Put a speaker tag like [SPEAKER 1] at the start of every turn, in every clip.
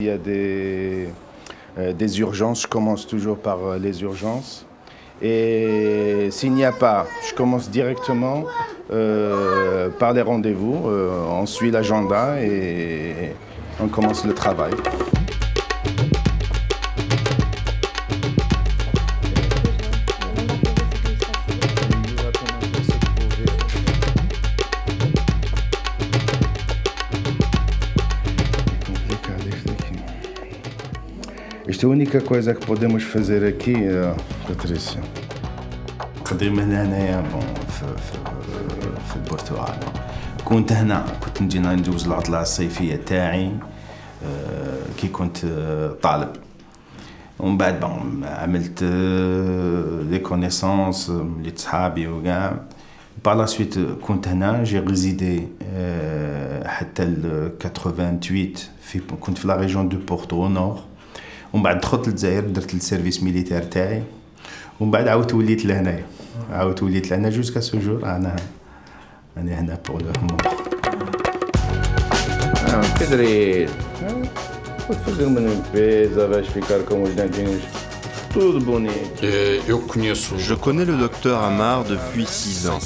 [SPEAKER 1] Il y a des urgences, je commence toujours par les urgences. Et s'il n'y a pas, je commence directement par les rendez-vous. On suit l'agenda et on commence le travail. Esta é a única coisa que podemos fazer aqui, Patrícia.
[SPEAKER 2] قديما هنايا في البرتغال كنت هنا كنت نجي ندوز العطلة الصيفية تاعي كي كنت طالب ومن بعد عملت دي كونيسونس لي صحابي وكاع par la suite كنت هنا جي ريزيدي حتى ل 88 كنت في لا ريجون دو بورتو نور ومن بعد دخلت للجزائر درت السيرفيس ميليتير تاعي ومن بعد عاودت وليت لهنايا جوسكا سو جور انا هنا بور لو مومون
[SPEAKER 1] Pedrito, vou fazer uma limpeza, vais ficar com os dentinhos tudo bonito.
[SPEAKER 3] Je connais le docteur Amar depuis 6 ans.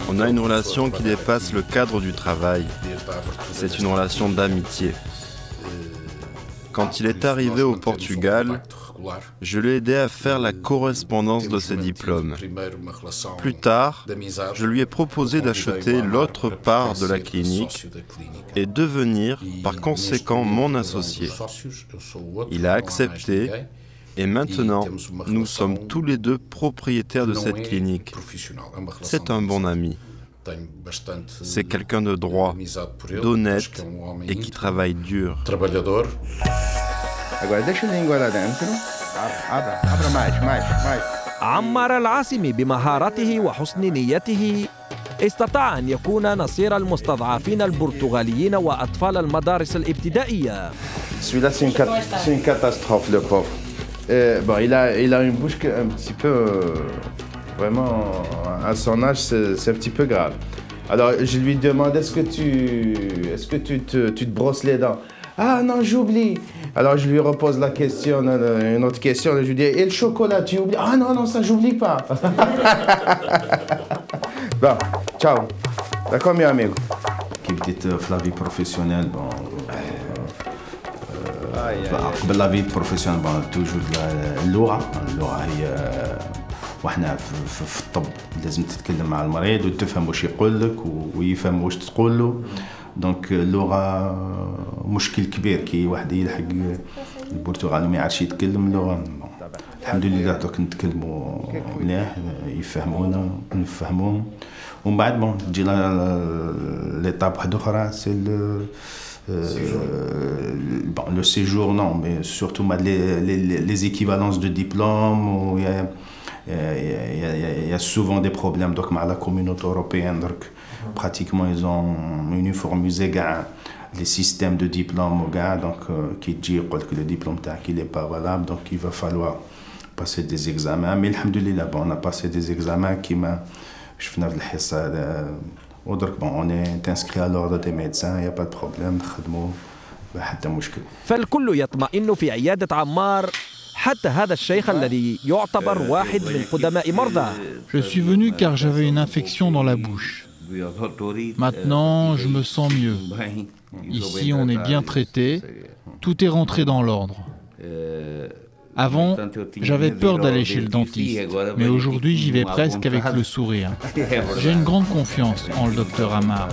[SPEAKER 3] On a une relation qui dépasse le cadre du travail. C'est une relation d'amitié. Quand il est arrivé au Portugal, je l'ai aidé à faire la correspondance de ses diplômes. Plus tard, je lui ai proposé d'acheter l'autre part de la clinique et devenir, par conséquent, mon associé. Il a accepté et maintenant, nous sommes tous les deux propriétaires de cette clinique. C'est un bon ami. C'est quelqu'un de droit, d'honnête et qui travaille dur.
[SPEAKER 1] Agora deixa a língua lá dentro. Abra mais.
[SPEAKER 4] عمار العاصمي بمهارته وحسن نيته استطاع أن يكون نصير المستضعفين البرتغاليين وأطفال المدارس الابتدائية.
[SPEAKER 1] Celui-là, c'est une catastrophe, le pauvre. Bon, il a une bouche un petit peu, vraiment, à son âge, c'est un petit peu grave. Alors, je lui demande, est-ce que tu te brosses les dents? Ah non, j'oublie. Alors, je lui repose la question, une autre question. Je lui dis, et le chocolat, tu oublies? Ah non, ça, j'oublie pas. Bon, ciao. D'accord, mes amigos?
[SPEAKER 2] كي بديت في لافي بروفيسيونيل قبل لافي بروفيسيونيل توجور اللغة هي وحنا في الطب لازم تتكلم مع المريض وتفهم واش يقول لك ويفهم واش تقول له. دونك اللغة مشكل كبير كي واحد يلحق البرتغال وما يعرفش يتكلم اللغة. الحمد لله دوك نتكلموا مليح يفهمونا ونفهموهم ومن بعد تجي ليطاب واحدة أخرى سي le séjour non mais surtout les équivalences de diplômes où il y a souvent des problèmes donc avec la communauté européenne donc pratiquement ils ont uniformisé les systèmes de diplômes donc qui dit que le diplôme qu'il n'est pas valable donc il va falloir passer des examens mais alhamdoulilah on a passé des examens qui m'a je finis في الحصة ودرك on est inscrit à l'ordre des médecins il y a pas de problème نخدموا حتى مشكل.
[SPEAKER 4] فالكل يطمئن في عيادة عمار حتى هذا الشيخ الذي يعتبر واحد من قدماء مرضى.
[SPEAKER 5] Je suis venu car j'avais une infection dans la bouche. Maintenant, je me sens mieux. Ici, on est bien traité. Tout est rentré dans l'ordre. Avant, j'avais peur d'aller chez le dentiste, mais aujourd'hui, j'y vais presque avec le sourire. J'ai une grande confiance en le docteur Amar.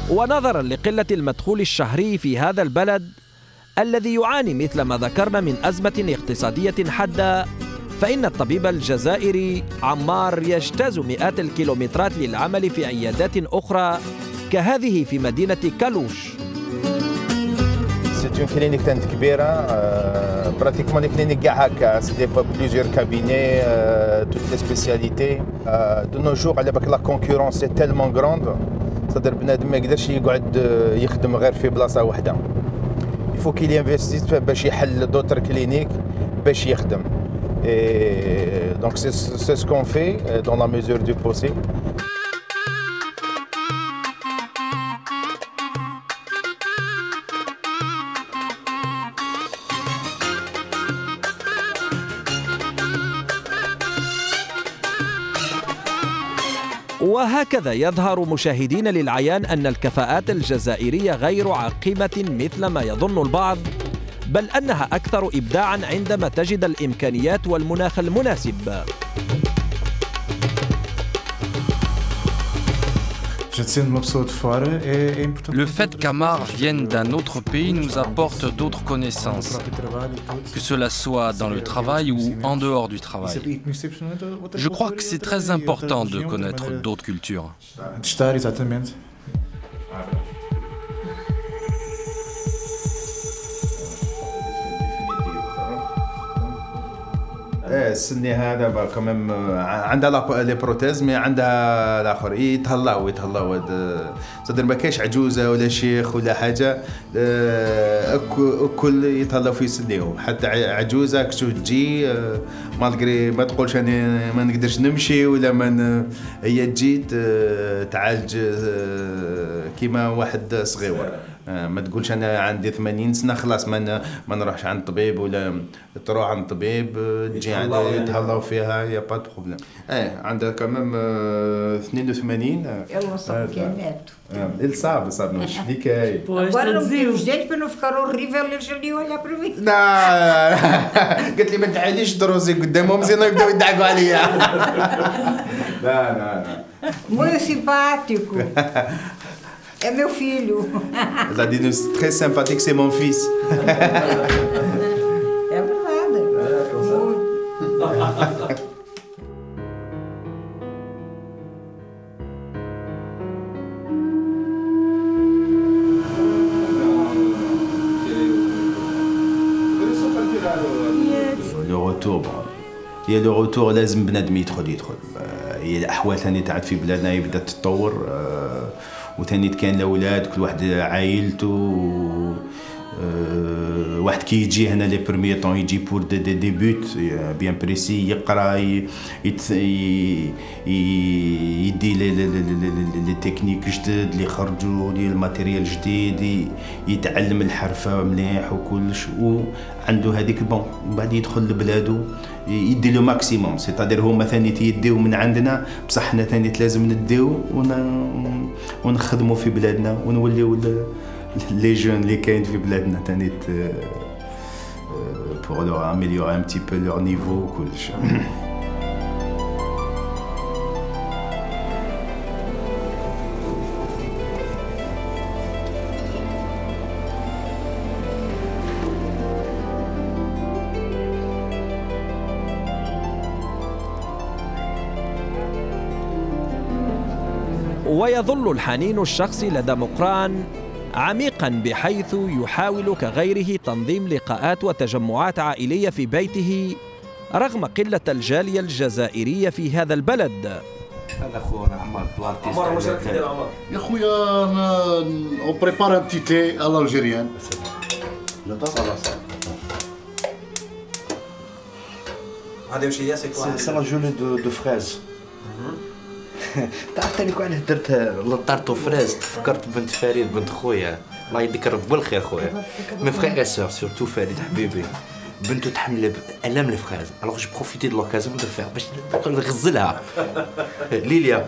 [SPEAKER 4] ونظرا لقلة المدخول الشهري في هذا البلد الذي يعاني مثل ما ذكرنا من أزمة اقتصادية حادة فإن الطبيب الجزائري عمار يجتاز مئات الكيلومترات للعمل في عيادات أخرى كهذه في مدينة كالوش.
[SPEAKER 1] C'est une clinique كبيرة pratiquement les cliniques كاع هكا c'est plusieurs cabinets toutes les spécialités de nos jours على بالك la concurrence est tellement grande c'est-à-dire بنادم ما يقدرش يقعد يخدم غير في بلاصة واحدة faut qu'il investisse باش يحل d'autres cliniques باش يخدم. Et donc c'est ce qu'on fait dans la mesure du possible.
[SPEAKER 4] وهكذا يظهر مشاهدين للعيان أن الكفاءات الجزائرية غير عقيمة مثل ما يظن البعض، بل أنها أكثر إبداعاً عندما تجد الإمكانيات والمناخ المناسب.
[SPEAKER 6] Le fait qu'Amar vienne d'un autre pays nous apporte d'autres connaissances, que cela soit dans le travail ou en dehors du travail. Je crois que c'est très important de connaître d'autres cultures.
[SPEAKER 2] السني هذا كمان عندها لي بروتيز مي عندها الاخر يتهلاو صدر ما كاينش عجوزه ولا شيخ ولا حاجه الكل يتهلاو في سنيهم حتى عجوزه كشو تجي مالغري ما تقولش انا ما نقدرش نمشي ولا ما هي تجي تعالج كيما واحد صغير ما تقولش انا عندي 80 سنه خلاص ما نروحش عند الطبيب ولا تروح عند الطبيب تجي عندها يتهلاو فيها يا با دو بروبليم. عندها كمان 82
[SPEAKER 7] يلا صاب كلمات
[SPEAKER 2] صعب مش حكايه.
[SPEAKER 7] Agora não meti os dentes para não ficar horrível eles ali olhar para mim.
[SPEAKER 2] لا قلت لي ما تعاليش دروزي قدامهم زين يبداو يدعقوا عليا. لا
[SPEAKER 7] Muito simpático. É meu filho.
[SPEAKER 2] Elle a dit très sympathique, c'est mon fils.
[SPEAKER 7] É verdade.
[SPEAKER 2] Le retour هي لو روتور لازم بنادم يدخل هي الاحوال ثاني تعرف في بلادنا يبدا تتطور وثاني كان الاولاد كل واحد عائلته واحد كي يجي هنا لي بروميي طون يجي بور دي ديبوت بيان بريسي يقرا يدي لي تكنيك جدد اللي يخرجوا لي الماتيريال جديد يتعلم الحرفه مليح وكلش وعنده هذيك بون بعد يدخل لبلادو يدي لو ماكسيموم سيتادير هما ثاني تيديو من عندنا بصح حنا ثاني لازم نديو ونخدموا في بلادنا ونوليو les jeunes les كاين في بلادنا ثاني pour leur améliorer un petit peu leur niveau كلش.
[SPEAKER 4] ويظل الحنين الشخصي لدى مقران عميقاً بحيث يحاول كغيره تنظيم لقاءات وتجمعات عائلية في بيته رغم قلة الجالية الجزائرية في هذا البلد.
[SPEAKER 8] هذا خونا عمار بلانتيست. عمار واش راك دير عمار؟
[SPEAKER 9] يا خويا اون بريبار ان بتي تي ا الجيريان. لا طاسه
[SPEAKER 8] هذه واش هي سي لا جولي دو فريز. تعرف تاني كون درت لطارتو فريز تفكرت بنت فريد بنت خويا الله يذكر بالخير خويا مي فخير سور سورتو فريد حبيبي بنته تحمل الام الفريز الوغ جو بروفيتي دو لوكازيون دو فير باش نغزلها ليليا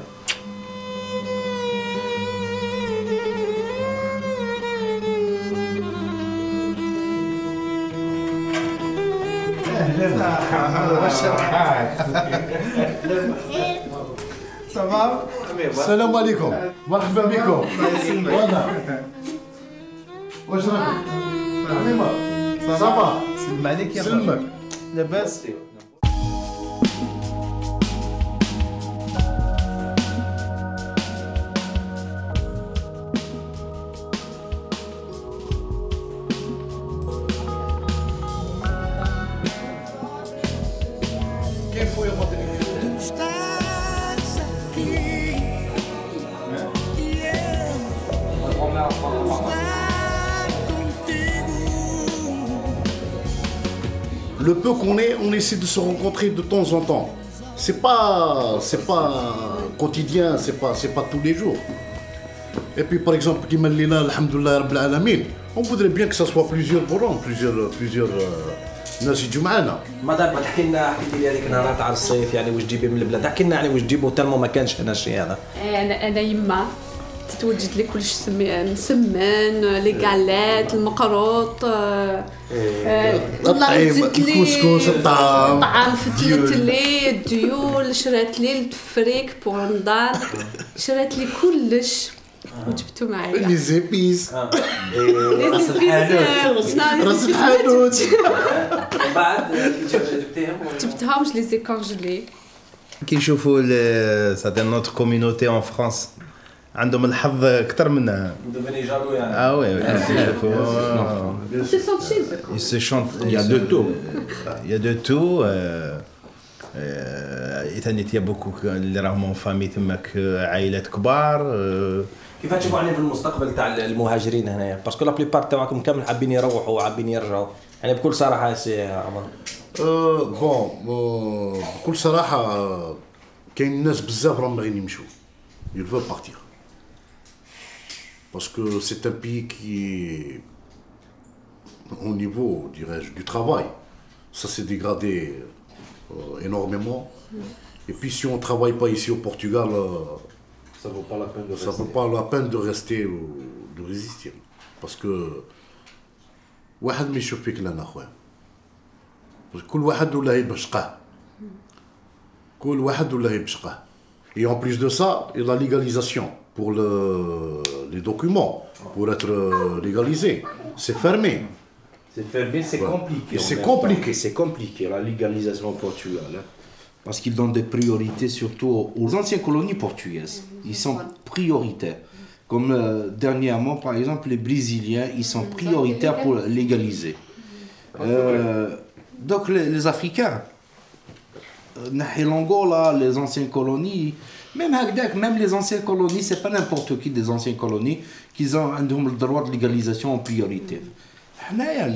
[SPEAKER 9] السلام عليكم مرحبا بكم وانا واش راكم حميمه صافا
[SPEAKER 2] سلم عليك يا
[SPEAKER 9] سلمك
[SPEAKER 2] لاباس
[SPEAKER 9] كيف يا مدري le peu qu'on est, on essaie de se rencontrer de temps en temps. C'est pas quotidien, c'est pas tous les jours. Et puis par exemple, qui m'a dit là, alhamdoulilah rabbil alamin, on voudrait bien que ça soit plusieurs borons, plusieurs ناس يجوا معنا.
[SPEAKER 4] مدام تحكي لنا، حكيتي لي هذيك نهارات على الصيف يعني واش تجيبي من البلاد، حكي لنا يعني واش تجيبوا تالمو ما كانش هنا الشيء هذا.
[SPEAKER 10] انا يما تتوجد لي كلش مسمن، لي غالات، المقروط،
[SPEAKER 9] الطعيم، الكسكس،
[SPEAKER 10] الطعام فتلت لي، الديول، شرات لي الفريك بور رمضان، شرات لي كلش وجبتو معايا.
[SPEAKER 9] لي زيبيس.
[SPEAKER 10] راس
[SPEAKER 9] الحانوت.
[SPEAKER 4] بعد جبتيهم؟
[SPEAKER 10] جبتهمش لي زيكونجلي.
[SPEAKER 1] كي يشوفوا ساتين نوتر كوميونيتي اون فرانس عندهم الحظ اكثر منا. Ah ouais, ils se chantent. Il y a de tout. Il y a de tout. Il y a beaucoup اللي راهم فامي تماك عائلات كبار.
[SPEAKER 4] كيفاش تشوفوا يعني في المستقبل تاع المهاجرين هنايا؟ باسكو لا بليبار تاعكم كامل حابين يروحوا وحابين يرجعوا، يعني بكل صراحه سي عمر.
[SPEAKER 9] بون بكل صراحه كاين ناس بزاف راهم باغيين يمشوا. Ils veulent partir. Parce que c'est un pays qui est, au niveau, dirais-je, du travail, ça s'est dégradé énormément. Et puis si on ne travaille pas ici au Portugal, ça ne vaut pas la peine de rester. Ça vaut pas la peine de rester ou de résister. Parce que واحد ما يشوف فيك لنا خويا. كل واحد ولا يبشقه. كل واحد ولا يبشقه. Et en plus de ça, il y a la légalisation pour les documents, pour être légalisé. C'est fermé.
[SPEAKER 2] C'est fermé, c'est compliqué.
[SPEAKER 9] C'est compliqué.
[SPEAKER 2] C'est compliqué, la légalisation au Portugal. Hein. Parce qu'ils donnent des priorités surtout aux anciennes colonies portugaises. Ils sont prioritaires. Comme dernièrement, par exemple, les Brésiliens, ils sont prioritaires pour légaliser. Donc les Africains, l'Angola, les anciennes colonies, même les anciennes colonies, c'est pas n'importe qui des anciennes colonies qui ont le droit de légalisation en priorité.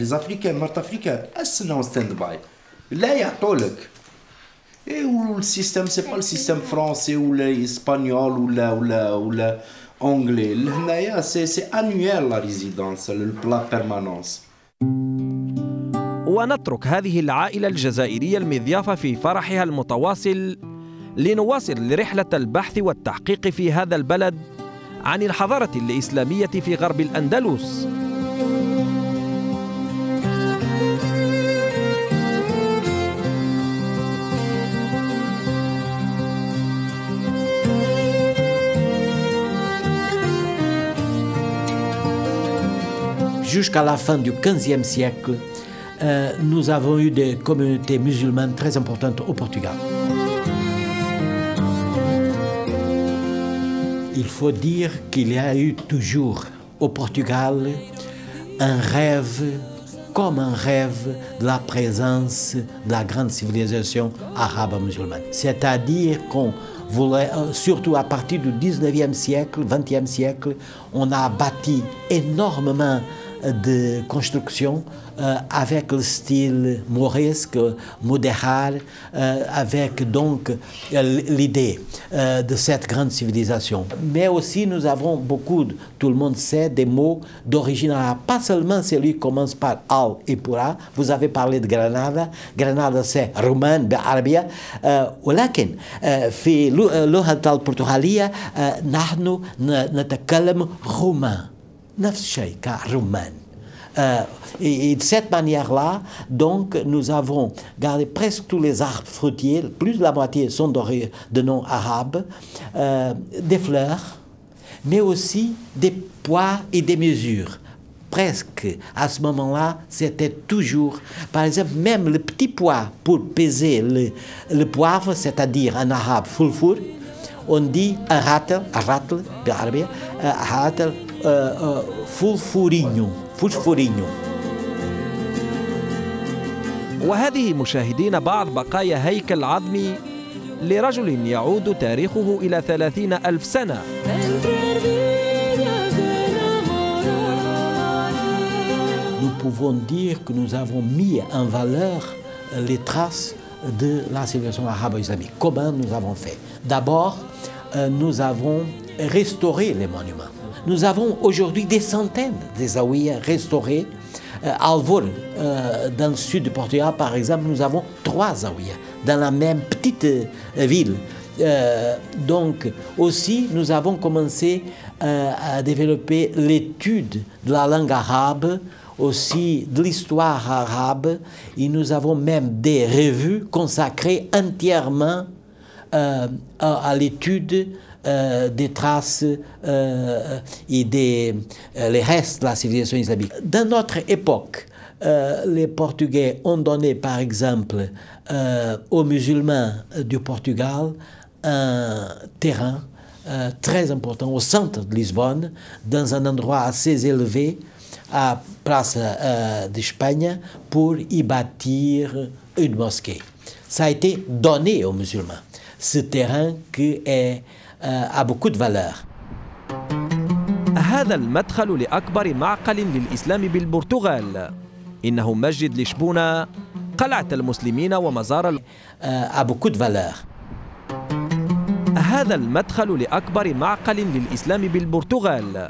[SPEAKER 2] Les Africains, Nord-Africains, ils sont en stand-by. Là, il y a tout. Et où le système, c'est pas le système français ou l'espagnol ou l'anglais. Là, c'est annuel la résidence, le plan permanence.
[SPEAKER 4] ونترك هذه العائلة الجزائرية المضيافة في فرحها المتواصل لنواصل رحلة البحث والتحقيق في هذا البلد عن الحضارة الإسلامية في غرب الأندلس.
[SPEAKER 11] Jusqu'à la fin du XVe siècle, nous avons eu des communautés musulmanes très importantes au Portugal. Il faut dire qu'il y a eu toujours au Portugal un rêve, comme un rêve de la présence de la grande civilisation arabe-musulmane. C'est-à-dire qu'on voulait, surtout à partir du 19e siècle, 20e siècle, on a bâti énormément de construction avec le style mauresque, modéral, avec donc l'idée de cette grande civilisation. Mais aussi nous avons beaucoup, tout le monde sait, des mots d'origine arabe. Pas seulement celui qui commence par al et pura. Vous avez parlé de Granada. Granada c'est roumain بالعربية. ولكن في اللغة البرتغالية نحن نتكلم roumain. نفس الشيء كرومان. Et de cette manière-là, donc, nous avons gardé presque tous les arbres fruitiers, plus de la moitié sont de nom arabe, des fleurs, mais aussi des poids et des mesures. Presque, à ce moment-là, c'était toujours, par exemple, même le petit poids pour peser le poivre, c'est-à-dire en arabe fulfur, on dit un ratel, fulfurinho.
[SPEAKER 4] وهذه مشاهدين بعض بقايا هيكل عظمي لرجل يعود تاريخه إلى 30,000 سنة.
[SPEAKER 11] Nous pouvons dire que nous avons mis en valeur les traces de la civilisation arabo-islamique. Comment nous avons fait? D'abord, nous avons restauré les monuments. Nous avons aujourd'hui des centaines de zaouïas restaurés. À Alvor, dans le sud du Portugal, par exemple, nous avons 3 zaouïas dans la même petite ville. Donc, aussi, nous avons commencé à développer l'étude de la langue arabe, aussi de l'histoire arabe, et nous avons même des revues consacrées entièrement à l'étude des traces et les restes de la civilisation islamique. Dans notre époque, les Portugais ont donné, par exemple, aux musulmans du Portugal un terrain très important au centre de Lisbonne, dans un endroit assez élevé, à Place d'Espagne, pour y bâtir une mosquée. Ça a été donné aux musulmans. Ce terrain qui a beaucoup de valeur.
[SPEAKER 4] هذا المدخل لأكبر معقل للإسلام بالبرتغال. إنه مسجد لشبونة، قلعة المسلمين ومزار
[SPEAKER 11] a beaucoup de valeur.
[SPEAKER 4] هذا المدخل لأكبر معقل للإسلام بالبرتغال.